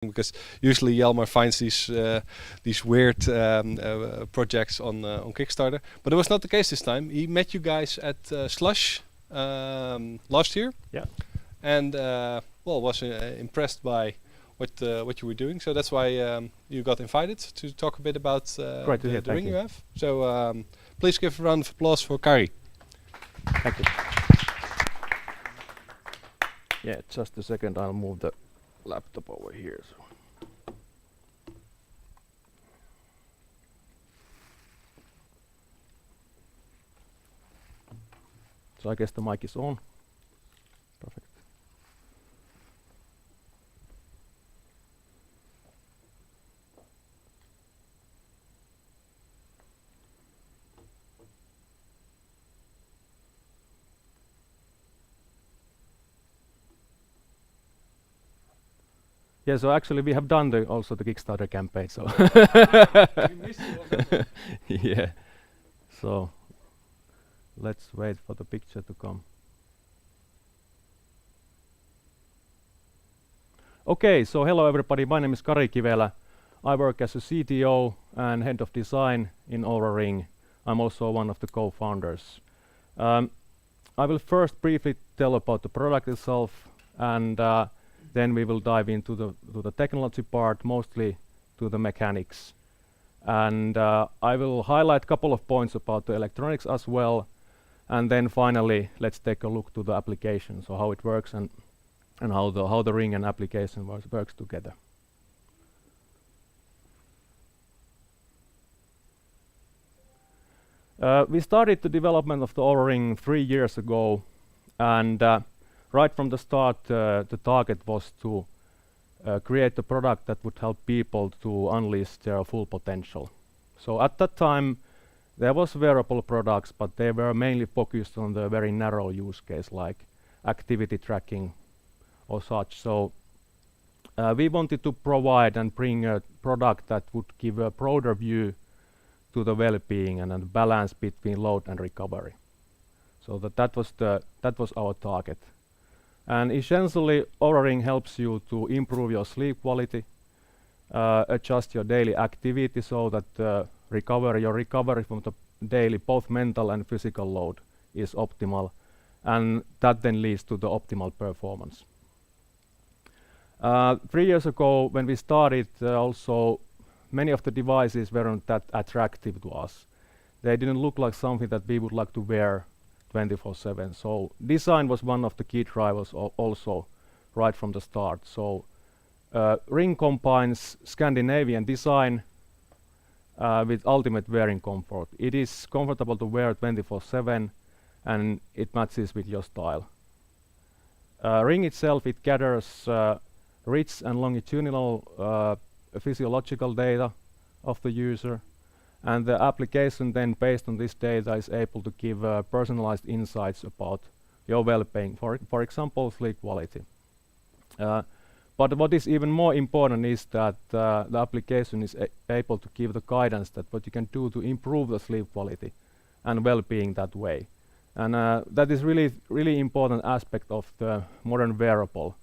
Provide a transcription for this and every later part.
because usually Jelmer finds these weird projects on Kickstarter, but it was not the case this time. He met you guys at Slush last year, Yeah. and well, was impressed by what you were doing. So that's why you got invited to talk a bit about Great to hear, the ring thank you you. have. So please give a round of applause for Kari. Thank you. Yeah, just a second. I'll move the laptop over here. So I guess the mic is on. Perfect. Yeah, so actually we have done also the Kickstarter campaign, so We missed you on that one. yeah. So let's wait for the picture to come. Okay, so hello everybody. My name is Kari Kivela. I work as a CTO and head of design in OURA Ring. I'm also one of the co-founders. I will first briefly tell about the product itself, and then we will dive into the technology part, mostly to the mechanics. And I will highlight a couple of points about the electronics as well, and then finally let's take a look to the application, so how it works and how the ring and application works together. We started the development of the OURA Ring 3 years ago, and right from the start, the target was to create a product that would help people to unleash their full potential. So at that time, there was wearable products, but they were mainly focused on the very narrow use case, like activity tracking or such. So we wanted to provide and bring a product that would give a broader view to the well-being and a balance between load and recovery. So that was our target. And essentially, OURA Ring helps you to improve your sleep quality, adjust your daily activity so that your recovery from the daily, both mental and physical load, is optimal, and that then leads to the optimal performance. 3 years ago, when we started, also many of the devices weren't that attractive to us. They didn't look like something that we would like to wear 24/7. So design was one of the key drivers also right from the start. So ring combines Scandinavian design with ultimate wearing comfort. It is comfortable to wear 24/7, and it matches with your style. Ring itself, it gathers rich and longitudinal physiological data of the user, and the application then, based on this data, is able to give personalized insights about your well-being, for example, sleep quality. But what is even more important is that the application is able to give the guidance that what you can do to improve the sleep quality and well-being that way. And that is really important aspect of the modern wearable.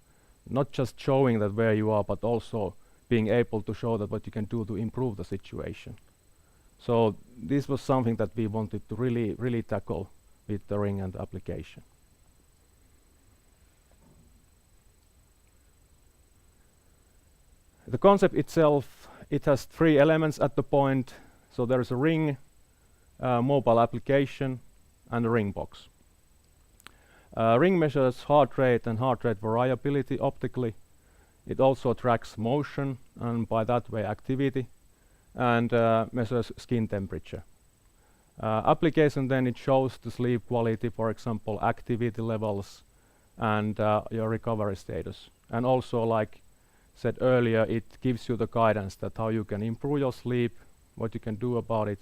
Not just showing that where you are, but also being able to show that what you can do to improve the situation. So this was something that we wanted to really tackle with the ring and the application. The concept itself, it has 3 elements at the point. So there is a ring, mobile application, and a ring box. Ring measures heart rate and heart rate variability optically. It also tracks motion, and by that way activity, and measures skin temperature. Application then, it shows the sleep quality, for example, activity levels and your recovery status. And also, like said earlier, it gives you the guidance that how you can improve your sleep, what you can do about it,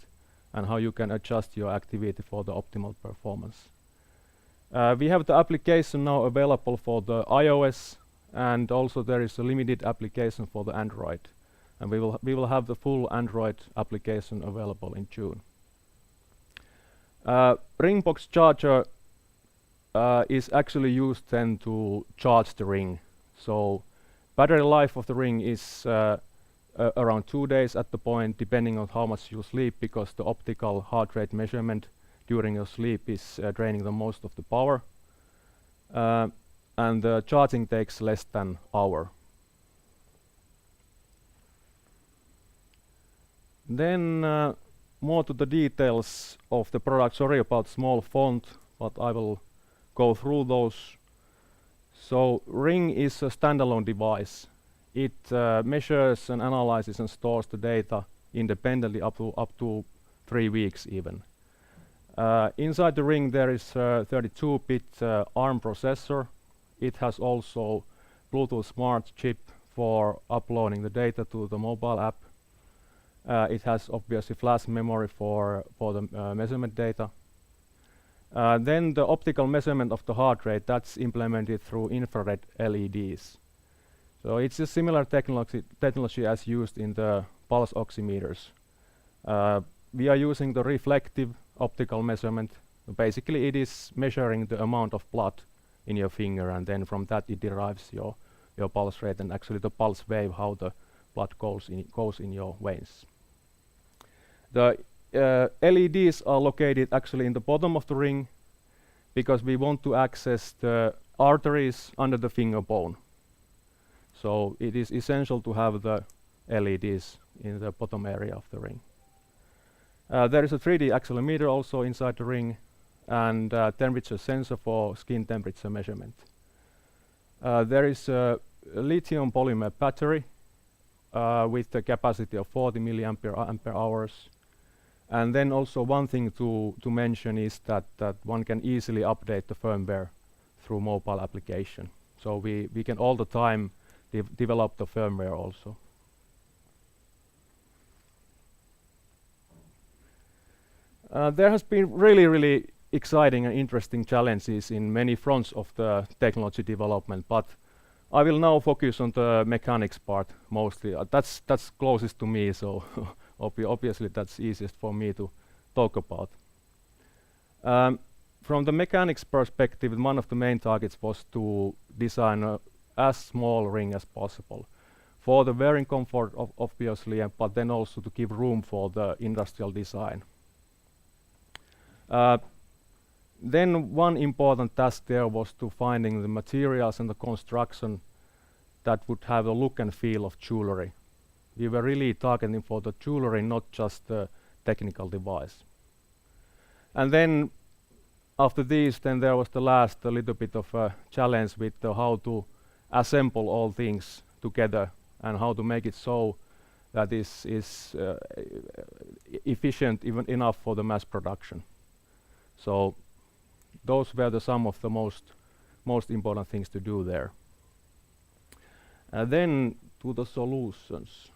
and how you can adjust your activity for the optimal performance. We have the application now available for the iOS, and also there is a limited application for the Android. And we will have the full Android application available in June. Ringbox charger is actually used then to charge the ring. So Battery life of the ring is around 2 days at the point, depending on how much you sleep, because the optical heart rate measurement during your sleep is draining the most of the power. And the charging takes less than an hour. Then more to the details of the product. Sorry about small font, but I will go through those. So Ring is a standalone device. It measures and analyzes and stores the data independently up to 3 weeks even. Inside the Ring there is a 32-bit ARM processor. It has also Bluetooth Smart chip for uploading the data to the mobile app. It has obviously flash memory for the measurement data. Then the optical measurement of the heart rate, that's implemented through infrared LEDs. So it's a similar technology as used in the pulse oximeters. We are using the reflective optical measurement. Basically it is measuring the amount of blood in your finger, and then from that it derives your pulse rate and actually the pulse wave, how the blood goes in your veins. The LEDs are located actually in the bottom of the ring because we want to access the arteries under the finger bone. So it is essential to have the LEDs in the bottom area of the ring. There is a 3D accelerometer also inside the ring, and temperature sensor for skin temperature measurement. There is a lithium polymer battery with the capacity of 40 milliampere hours. And then also one thing to mention is that one can easily update the firmware through mobile application. So we can all the time develop the firmware also. There has been really exciting and interesting challenges in many fronts of the technology development, but I will now focus on the mechanics part mostly. That's closest to me, so obviously that's easiest for me to talk about. From the mechanics perspective, one of the main targets was to design as small ring as possible for the wearing comfort obviously, but then also to give room for the industrial design. Then one important task there was to finding the materials and the construction that would have a look and feel of jewelry. We were really targeting for the jewelry, not just the technical device. And then after this, then there was the last a little bit of a challenge with how to assemble all things together and how to make it so that is efficient even enough for the mass production. So those were some of the most important things to do there. Then to the solutions.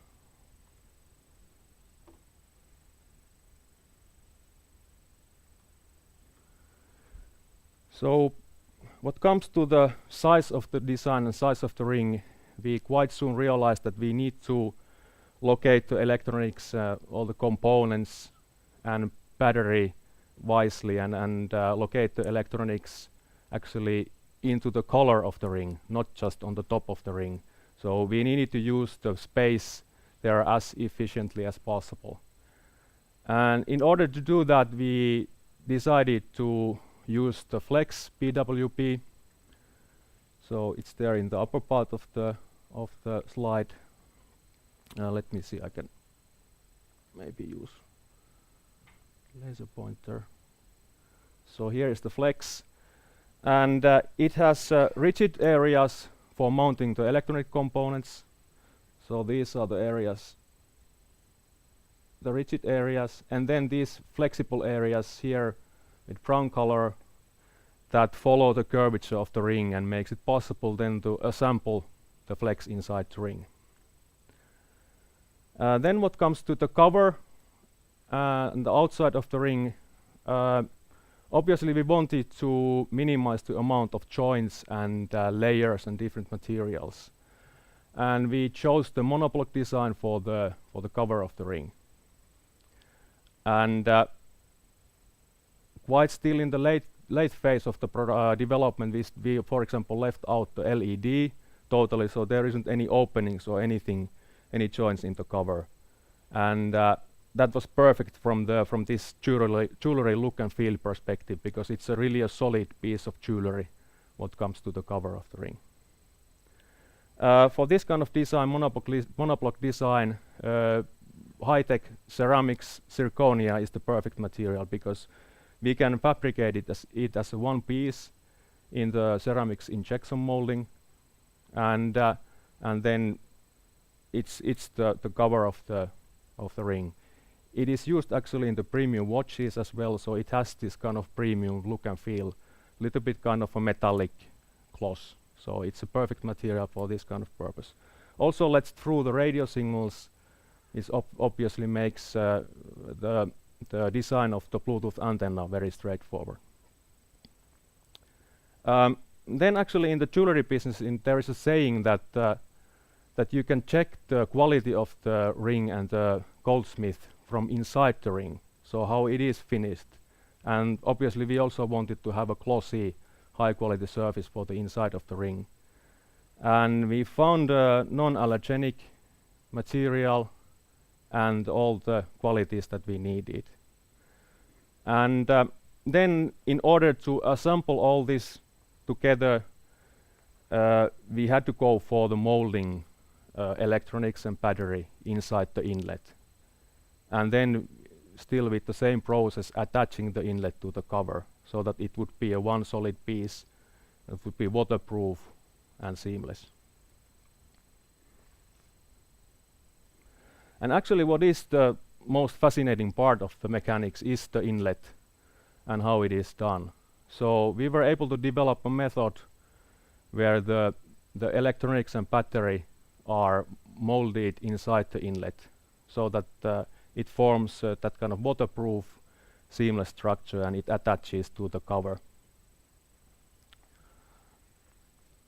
So what comes to the size of the design and size of the ring, we quite soon realized that we need to locate the electronics, all the components and battery wisely, and locate the electronics actually into the color of the ring, not just on the top of the ring. So we needed to use the space there as efficiently as possible. And in order to do that, we decided to use the flex PWP. So it's there in the upper part of the slide. Let me see, I can maybe use laser pointer. So here is the flex, and it has rigid areas for mounting the electronic components. So these are the areas, the rigid areas, and then these flexible areas here with brown color that follow the curvature of the ring and makes it possible then to assemble the flex inside the ring. Then what comes to the cover and the outside of the ring, obviously we wanted to minimize the amount of joints and layers and different materials. And we chose the monoblock design for the cover of the ring. And quite still in the late phase of the development, we for example left out the LED totally, so there isn't any openings or anything, any joints in the cover. And that was perfect from this jewelry look and feel perspective, because it's really a solid piece of jewelry what comes to the cover of the ring. For this kind of design, monoblock design, high-tech ceramics zirconia is the perfect material, because we can fabricate it as a one piece in the ceramics injection molding, and then it's the cover of the ring. It is used actually in the premium watches as well, so it has this kind of premium look and feel, little bit kind of a metallic gloss. So it's a perfect material for this kind of purpose. Also, lets through the radio signals. This obviously makes the design of the Bluetooth antenna very straightforward. Then actually in the jewelry business, there is a saying that that you can check the quality of the ring and the goldsmith from inside the ring, so how it is finished. And obviously we also wanted to have a glossy, high quality surface for the inside of the ring. And we found a non-allergenic material and all the qualities that we needed. And then in order to assemble all this together, we had to go for the molding electronics and battery inside the inlet. And then still with the same process, attaching the inlet to the cover, so that it would be a one solid piece. It would be waterproof and seamless. And actually what is the most fascinating part of the mechanics is the inlet and how it is done. So we were able to develop a method where the electronics and battery are molded inside the inlet, so that it forms that kind of waterproof, seamless structure, and it attaches to the cover.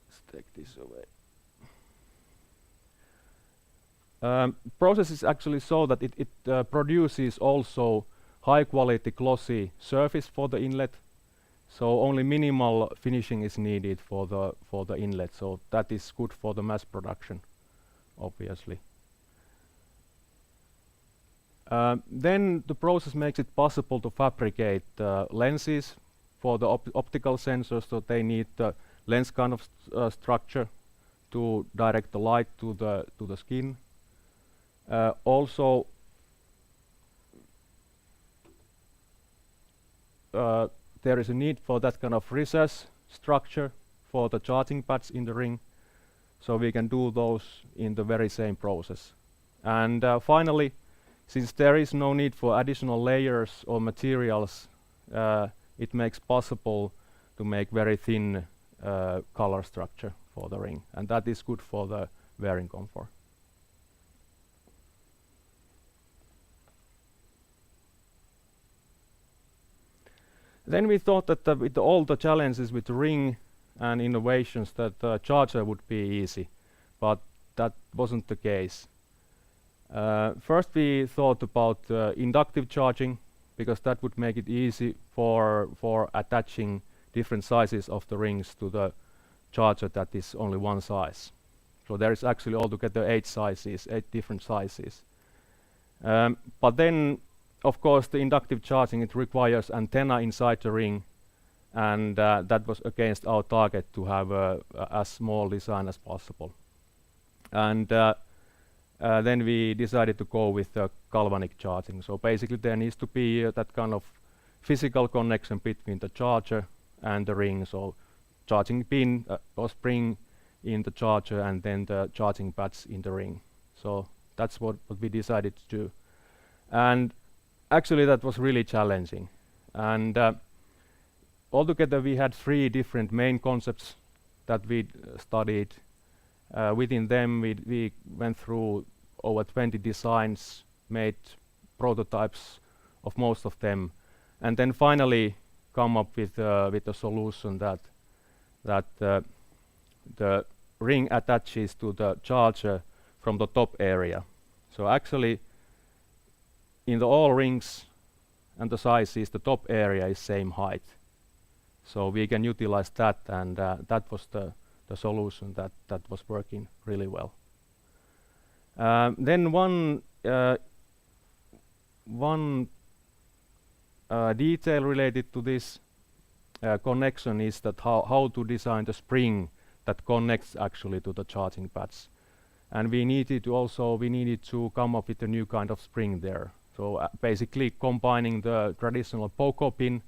Let's take this away. Process is actually so that it produces also high quality glossy surface for the inlet, so only minimal finishing is needed for the inlet, so that is good for the mass production, obviously. Then the process makes it possible to fabricate lenses for the optical sensors, so they need the lens kind of structure to direct the light to the skin. Also, there is a need for that kind of recess structure for the charging pads in the ring, so we can do those in the very same process. And finally, since there is no need for additional layers or materials, it makes possible to make very thin color structure for the ring, and that is good for the wearing comfort. Then we thought that with all the challenges with the ring and innovations, that the charger would be easy, but that wasn't the case. First we thought about inductive charging, because that would make it easy for attaching different sizes of the rings to the charger that is only one size. So there is actually altogether 8 different sizes. But then, of course, the inductive charging, it requires antenna inside the ring, and that was against our target to have as small design as possible. And then we decided to go with galvanic charging. So basically there needs to be that kind of physical connection between the charger and the ring. So charging pin or spring in the charger, and then the charging pads in the ring. So that's what we decided to do. And actually that was really challenging. And altogether we had 3 different main concepts that we studied. Within them we went through over 20 designs, made prototypes of most of them, and then finally come up with a solution that the ring attaches to the charger from the top area. So actually in the all rings and the sizes, the top area is same height. So we can utilize that, and that was the the solution that was working really well. Then one detail related to this connection is that how to design the spring that connects actually to the charging pads. And we needed to come up with a new kind of spring there. So basically combining the traditional POCO pin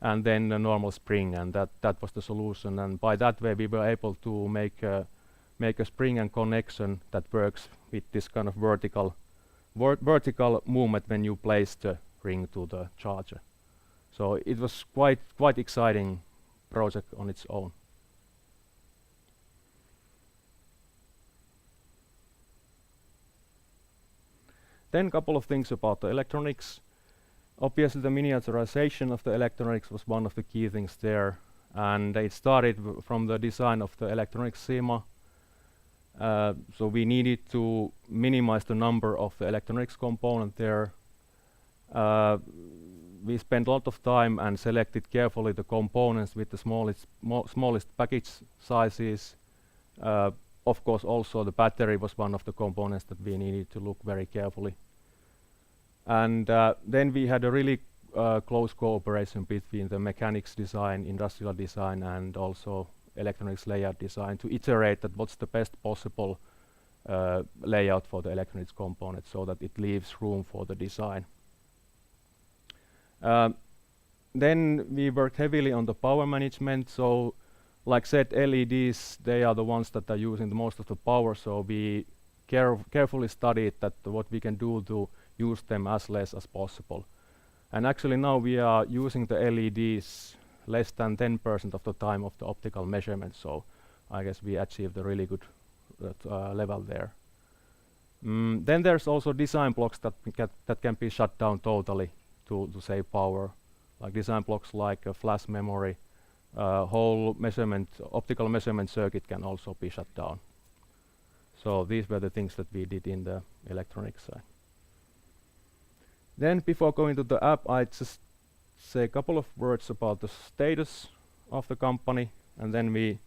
and then the normal spring, and that was the solution. And by that way we were able to make a spring and connection that works with this kind of vertical movement when you place the ring to the charger. So it was quite exciting project on its own. Then a couple of things about the electronics. Obviously the miniaturization of the electronics was one of the key things there, and it started from the design of the electronic SEMA. So we needed to minimize the number of the electronics component there. We spent a lot of time and selected carefully the components with the smallest package sizes. Of course also the battery was one of the components that we needed to look very carefully. And then we had a really close cooperation between the mechanics design, industrial design, and also electronics layout design to iterate that what's the best possible layout for the electronics component so that it leaves room for the design. Then we worked heavily on the power management. So like said, LEDs, they are the ones that are using the most of the power, so we carefully studied that what we can do to use them as less as possible. And actually now we are using the LEDs less than 10% of the time of the optical measurement, so I guess we achieved a really good level there. Then there's also design blocks that can be shut down totally to save power, like design blocks like a flash memory. Whole optical measurement circuit can also be shut down. So these were the things that we did in the electronics side. Then before going to the app, I just say a couple of words about the status of the company, and then we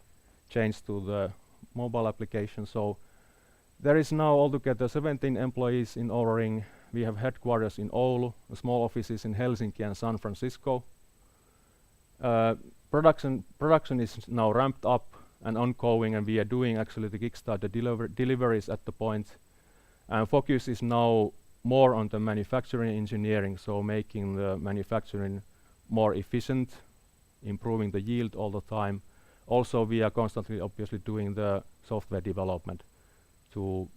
change to the mobile application. So there is now altogether 17 employees in OURA. We have headquarters in Oulu, small offices in Helsinki and San Francisco. Production is now ramped up and ongoing, and we are doing actually the Kickstarter deliveries at the point. And focus is now more on the manufacturing engineering, so making the manufacturing more efficient, improving the yield all the time. Also, we are constantly obviously doing the software development to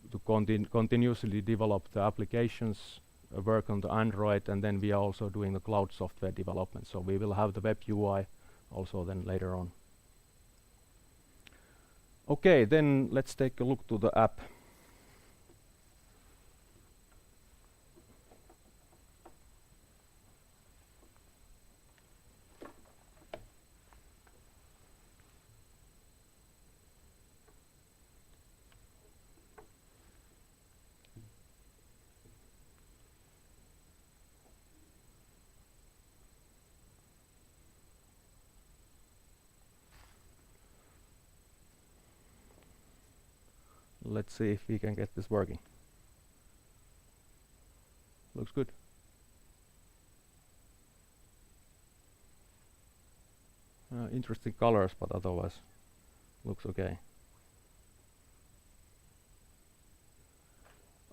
continuously develop the applications, work on the Android, and then we are also doing the cloud software development. So we will have the web UI also then later on. Okay, then let's take a look to the app. Let's see if we can get this working. Looks good. Interesting colors, but otherwise looks okay.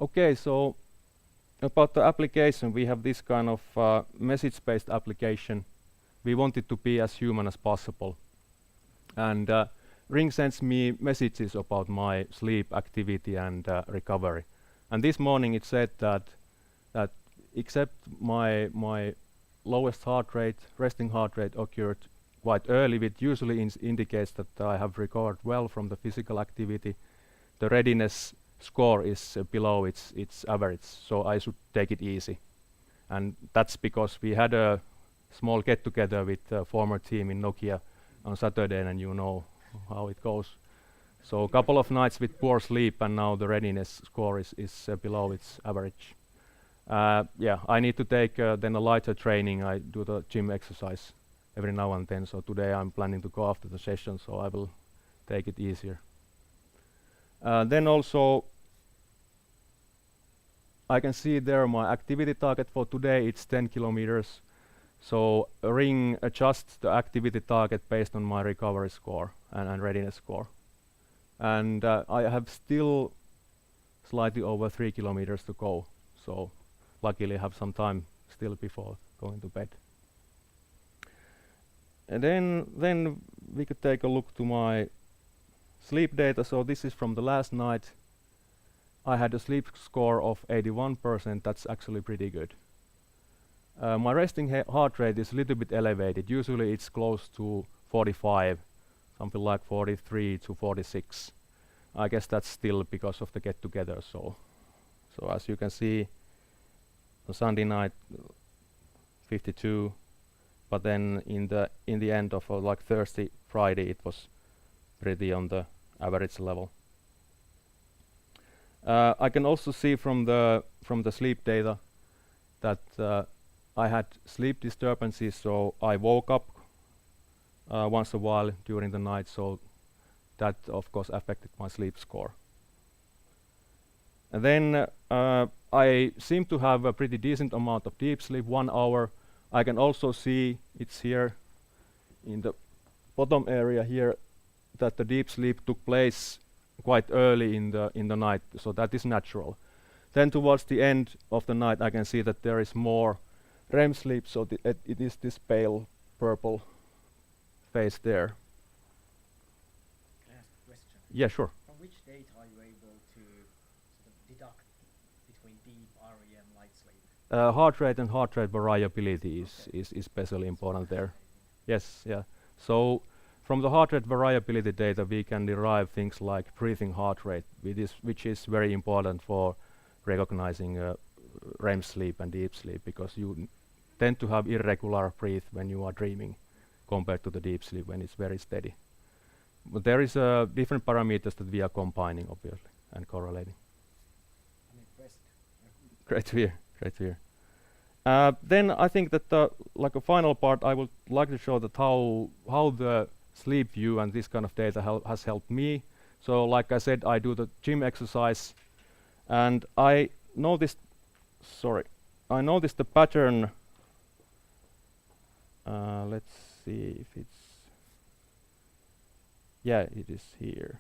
Okay, so about the application, we have this kind of message-based application. We want it to be as human as possible. And Ring sends me messages about my sleep, activity, and recovery. And this morning it said that except my lowest heart rate, resting heart rate occurred quite early, which usually indicates that I have recovered well from the physical activity. The readiness score is below its average, so I should take it easy. And that's because we had a small get-together with the former team in Nokia on Saturday, and you know how it goes. So a couple of nights with poor sleep, and now the readiness score is below its average. Yeah, I need to take then a lighter training. I do the gym exercise every now and then. So today I'm planning to go after the session, so I will take it easier. Then also I can see there my activity target for today. It's 10 kilometers. So a ring adjusts the activity target based on my recovery score and readiness score. And I have still slightly over 3 kilometers to go. So luckily I have some time still before going to bed. And then we could take a look to my sleep data. So this is from the last night. I had a sleep score of 81%. That's actually pretty good. My resting heart rate is a little bit elevated. Usually it's close to 45, something like 43 to 46. I guess that's still because of the get-together. So as you can see, on Sunday night, 52. But then in the end of like Thursday, Friday, it was pretty on the average level. I can also see from the sleep data that I had sleep disturbances, so I woke up once a while during the night, so that of course affected my sleep score. And then I seem to have a pretty decent amount of deep sleep, 1 hour. I can also see it's here in the bottom area here that the deep sleep took place quite early in the night, so that is natural. Then towards the end of the night I can see that there is more REM sleep, so it is this pale purple phase there. Can I ask a question? Yeah, sure. From which date are you able to sort of deduct between deep REM light sleep? Heart rate and heart rate variability is especially important there. Yes, yeah. So from the heart rate variability data we can derive things like breathing heart rate, which is very important for recognizing REM sleep and deep sleep, because you tend to have irregular breath when you are dreaming compared to the deep sleep when it's very steady. But there is different parameters that we are combining, obviously, and correlating. I'm impressed. Great to hear. Great to hear. Then I think that like a final part, I would like to show that how the sleep view and this kind of data has helped me. So like I said, I do the gym exercise, and I noticed the pattern. Let's see if it's, yeah, it is here.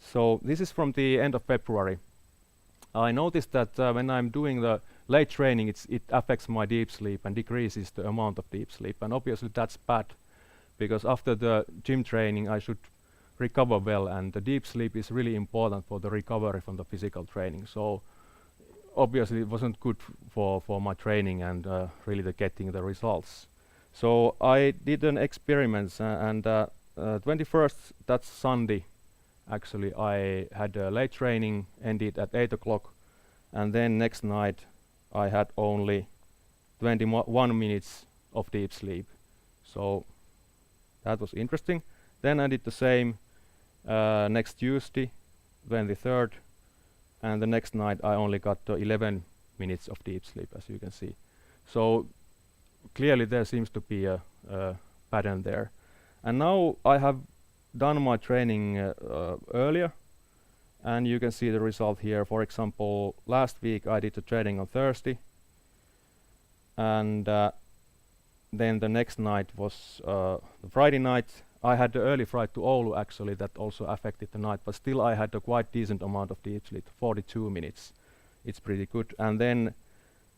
So this is from the end of February. I noticed that when I'm doing the late training, it affects my deep sleep and decreases the amount of deep sleep, and obviously that's bad, because after the gym training I should recover well, and the deep sleep is really important for the recovery from the physical training. So obviously it wasn't good for my training and really getting the results. So I did an experiment, and 21st, that's Sunday, actually I had a late training, ended at 8 o'clock, and then next night I had only 21 minutes of deep sleep. So that was interesting. Then I did the same next Tuesday, 23rd, and the next night I only got 11 minutes of deep sleep, as you can see. So clearly there seems to be a pattern there. And now I have done my training earlier, and you can see the result here. For example, last week I did the training on Thursday, and then the next night was the Friday night. I had the early flight to Oulu, actually, that also affected the night, but still I had a quite decent amount of deep sleep, 42 minutes. It's pretty good. And then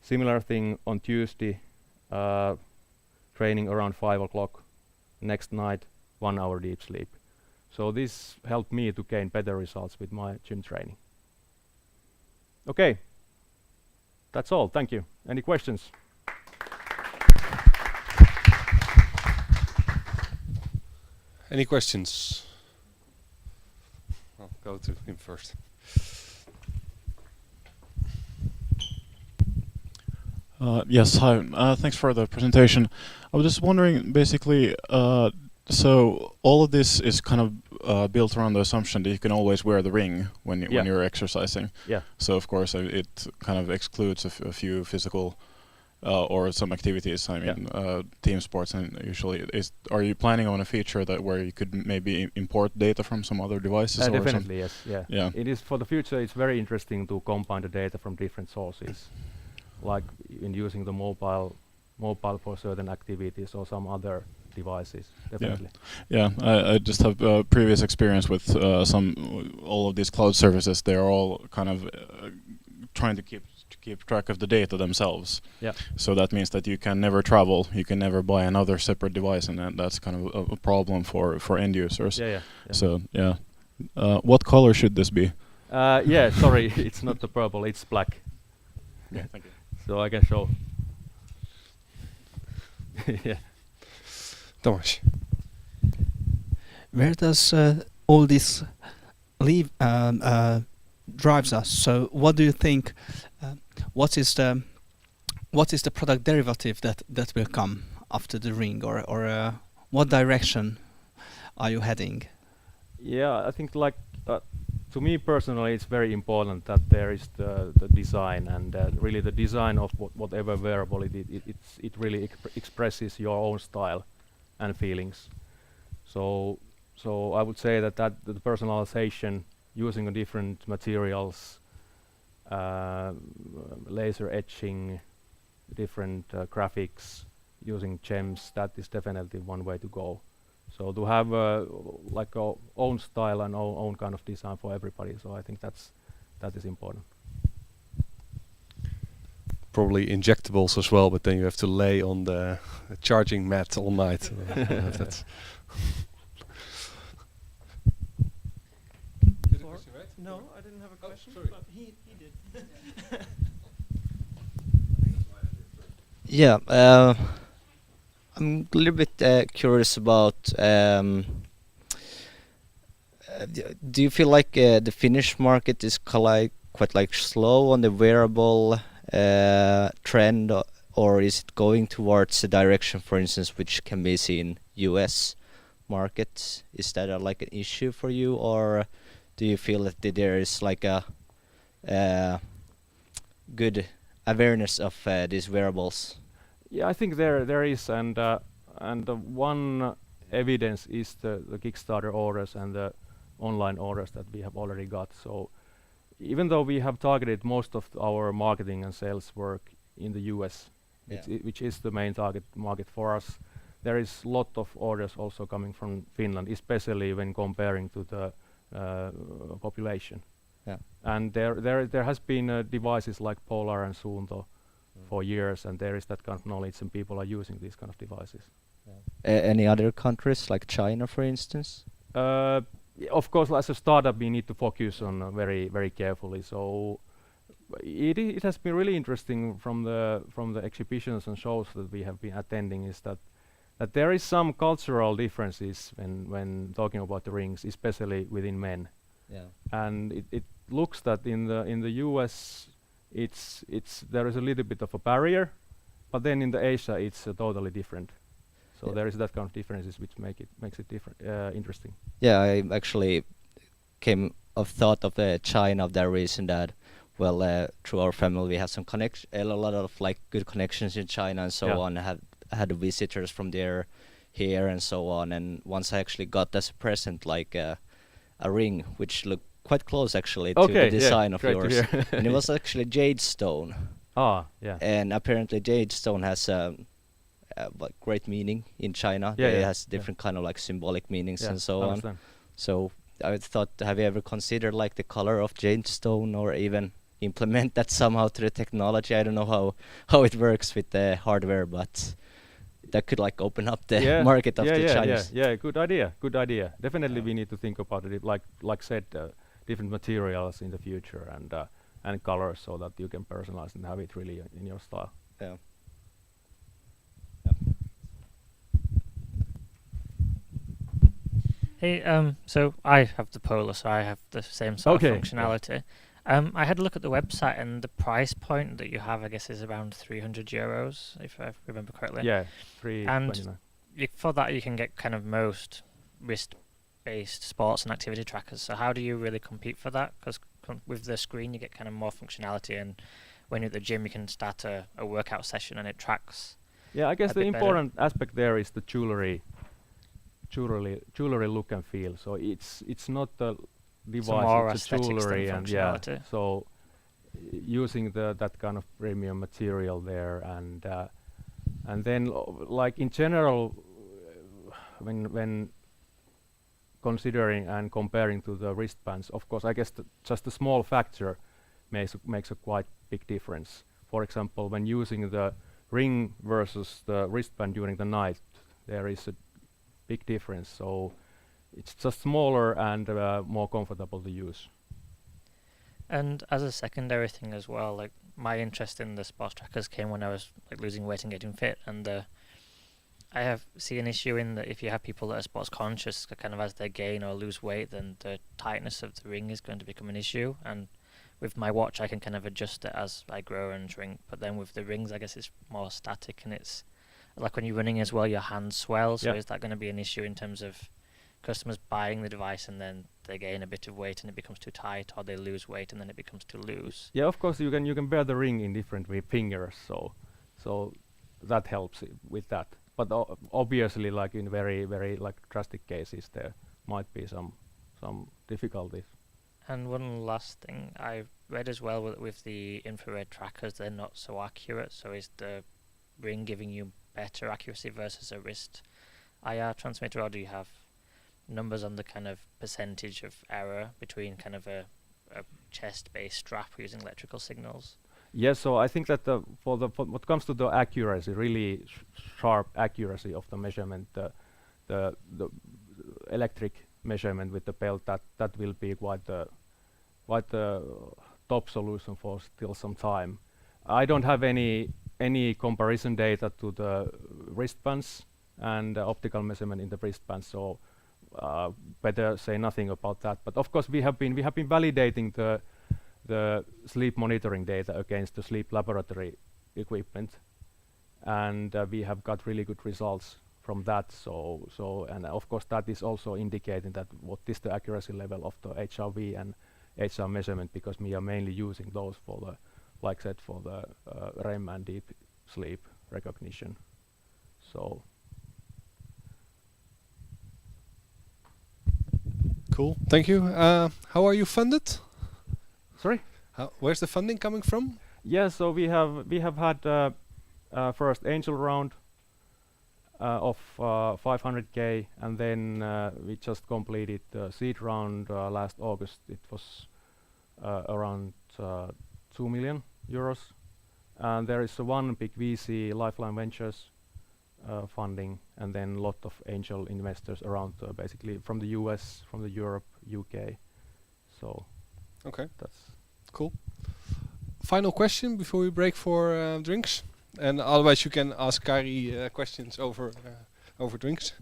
similar thing on Tuesday, training around 5 o'clock. Next night, 1 hour deep sleep. So this helped me to gain better results with my gym training. Okay, that's all. Thank you. Any questions? Any questions? I'll go to him first. Yes, hi. Thanks for the presentation. I was just wondering, basically, so all of this is kind of built around the assumption that you can always wear the ring when you're exercising. Yeah. So of course it kind of excludes a few physical or some activities. I mean, team sports, and usually are you planning on a feature that where you could maybe import data from some other devices? Or Definitely, yes. Yeah. Yeah. It is for the future. It's very interesting to combine the data from different sources, like in using the mobile for certain activities or some other devices. Definitely. Yeah, I just have previous experience with all of these cloud services. They're all kind of trying to keep track of the data themselves. Yeah. So that means that you can never travel, you can never buy another separate device, and that's kind of a problem for end users. Yeah. So yeah, what color should this be? Yeah. Sorry, it's not the purple. It's black. Yeah, thank you. So I can show. Yeah. Thomas. Where does all this drives us? So what do you think? What is the product derivative that will come after the ring, or what direction are you heading? Yeah, I think like to me personally, it's very important that there is the design, and really the design of whatever wearable it really expresses your own style and feelings. So I would say that the personalization using different materials, laser etching, different graphics, using gems, that is definitely one way to go. So to have like our own style and own kind of design for everybody. So I think that is important. Probably injectables as well, but then you have to lay on the charging mat all night. That's No, I didn't have a question, sorry. but he did. Yeah, I'm a little bit curious about. Do you feel like the Finnish market is quite like slow on the wearable trend, or is it going towards a direction, for instance, which can be seen US market? Is that like an issue for you, or do you feel that there is like a good awareness of these wearables? Yeah, I think there is, and the one evidence is the Kickstarter orders and the online orders that we have already got. So even though we have targeted most of our marketing and sales work in the US, which is the main target market for us, there is a lot of orders also coming from Finland, especially when comparing to the population. Yeah. And there has been devices like Polar and Suunto for years, and there is that kind of knowledge, and people are using these kind of devices. Any other countries like China, for instance? Of course, as a startup, we need to focus on very, very carefully. So it has been really interesting from the exhibitions and shows that we have been attending, is that there is some cultural differences when talking about the rings, especially within men. Yeah. And it looks that in the US there is a little bit of a barrier, but then in the Asia it's totally different. So there is that kind of differences which makes it different, interesting. Yeah, I actually came of thought of China of that reason that, well, through our family we have some a lot of like good connections in China and so on. I had visitors from there here and so on, and once I actually got as a present like a ring which looked quite close actually to the design of yours, and it was actually jade stone. Ah, yeah. And apparently jade stone has like great meaning in China. It has different kind of like symbolic meanings and so on. So I thought, have you ever considered like the color of jade stone, or even implement that somehow to the technology? I don't know how it works with the hardware, but that could like open up the market of the Chinese. Yeah, good idea. Definitely we need to think about it, like said, different materials in the future and colors, so that you can personalize and have it really in your style. Yeah. Hey, so I have the Polar, so I have the same sort of functionality. I had a look at the website, and the price point that you have, I guess, is around €300, if I remember correctly. Yeah, $329. And for that, you can get kind of most wrist-based sports and activity trackers. So how do you really compete for that? Because with the screen, you get kind of more functionality and when you're at the gym, you can start a workout session and it tracks. Yeah, I guess a the bit better. important aspect there is the jewelry look and feel. So it's not the device, more it's the aesthetics than jewelry, and yeah. functionality. So using that kind of premium material there, and then like in general, when considering and comparing to the wristbands, of course, I guess just a small factor makes a quite big difference. For example, when using the ring versus the wristband during the night, there is a big difference. So it's just smaller and more comfortable to use. And as a secondary thing as well, like my interest in the sports trackers came when I was like losing weight and getting fit, and I see an issue in that if you have people that are sports conscious, kind of as they gain or lose weight, then the tightness of the ring is going to become an issue. And with my watch, I can kind of adjust it as I grow and shrink. But then with the rings, I guess it's more static, and it's like when you're running as well, your hands swell. So is that going to be an issue in terms of customers buying the device and then they gain a bit of weight and it becomes too tight, or they lose weight and then it becomes too loose? Yeah, of course you can bear the ring in different fingers, so that helps with that. But obviously, like in very like drastic cases, there might be some difficulties. And one last thing, I read as well with the infrared trackers, they're not so accurate. So is the ring giving you better accuracy versus a wrist IR transmitter, or do you have numbers on the kind of percentage of error between kind of a chest-based strap using electrical signals? Yes, so I think that for what comes to the accuracy, really sharp accuracy of the measurement, the electric measurement with the belt, that will be quite the top solution for still some time. I don't have any comparison data to the wristbands and optical measurement in the wristbands, so better say nothing about that. But of course, we have been validating the sleep monitoring data against the sleep laboratory equipment, and we have got really good results from that. So and of course that is also indicating that what is the accuracy level of the HRV and HR measurement, because we are mainly using those for the, like I said, for the REM and deep sleep recognition. So cool, thank you. How are you funded? sorry? Where's the funding coming from? Yeah, so we have had first angel round of 500k, and then we just completed the seed round last August. It was around 2 million euros, and there is one big VC, Lifeline Ventures, funding, and then a lot of angel investors around, basically from the US, from the Europe, UK. So Okay, that's cool. Final question before we break for drinks, and otherwise you can ask Kari questions over drinks.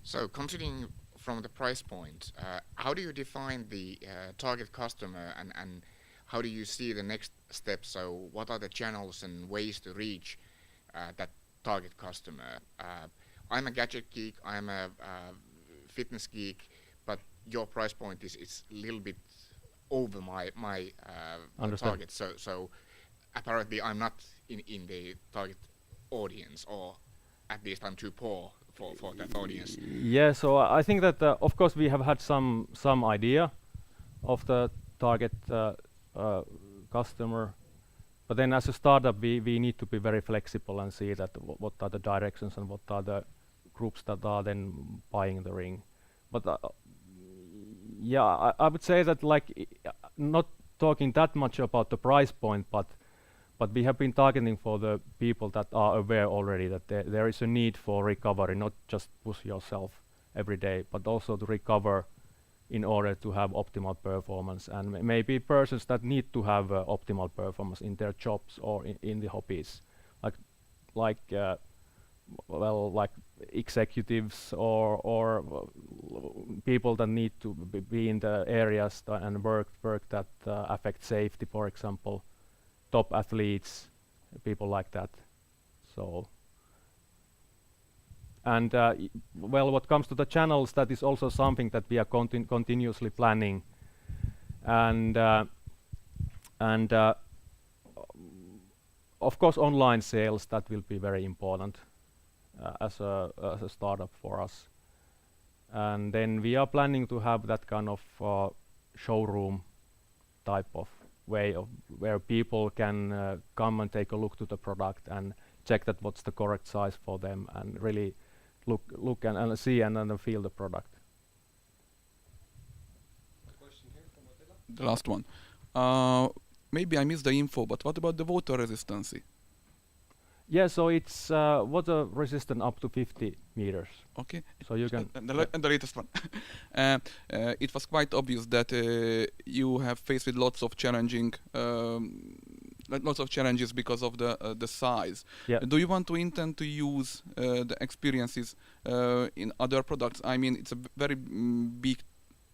So considering from the price point, how do you define the target customer, and how do you see the next steps? So what are the channels and ways to reach that target customer? I'm a gadget geek, I'm a fitness geek, but your price point is a little bit over my target. So apparently I'm not in the target audience, or at least I'm too poor for that audience. Yeah, so I think that of course we have had some idea of the target customer, but then as a startup we need to be very flexible and see that what are the directions and what are the groups that are then buying the ring. But yeah, I would say that, like, not talking that much about the price point, but we have been targeting for the people that are aware already that there is a need for recovery, not just push yourself every day, but also to recover in order to have optimal performance, and maybe persons that need to have optimal performance in their jobs or in the hobbies, like executives or people that need to be in the areas and work that affect safety, for example, top athletes, people like that. So, and well, what comes to the channels, that is also something that we are continuously planning and of course online sales, that will be very important as a startup for us. And then we are planning to have that kind of showroom type of way of where people can come and take a look to the product and check that what's the correct size for them and really look and see and then feel the product. The last one. Maybe I missed the info, but what about the water resistance? Yeah, so it's water resistant up to 50 meters. Okay. So you can. And the latest one. It was quite obvious that you have faced with lots of challenging, lots of challenges because of the size. Yeah. Do you want to intend to use the experiences in other products? I mean, it's a very big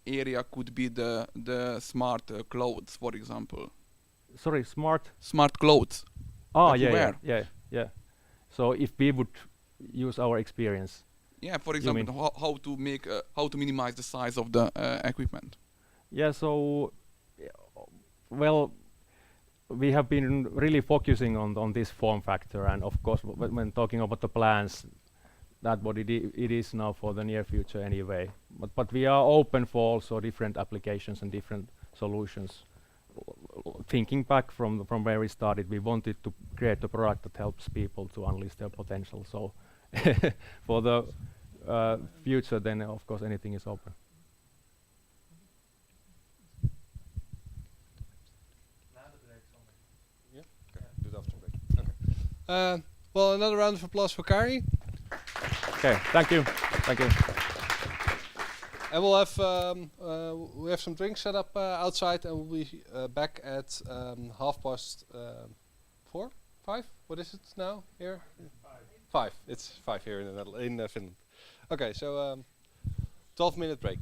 area. Could be the smart clothes, for example. Sorry, smart clothes. Oh, yeah. So if we would use our experience. Yeah, for example, how to make how to minimize the size of the equipment. Yeah, so well, we have been really focusing on this form factor, and of course when talking about the plans, that's what it is now for the near future anyway. But we are open for also different applications and different solutions. Thinking back from where we started, we wanted to create a product that helps people to unleash their potential. So for the future, then of course anything is open. Yeah, okay. Do it after break. Okay. Well, another round of applause for Kari. Okay, thank you. And we'll have we have some drinks set up outside, and we'll be back at 4:30, 5. What is it now here? 5. It's 5 here in Finland. Okay, so 12-minute break.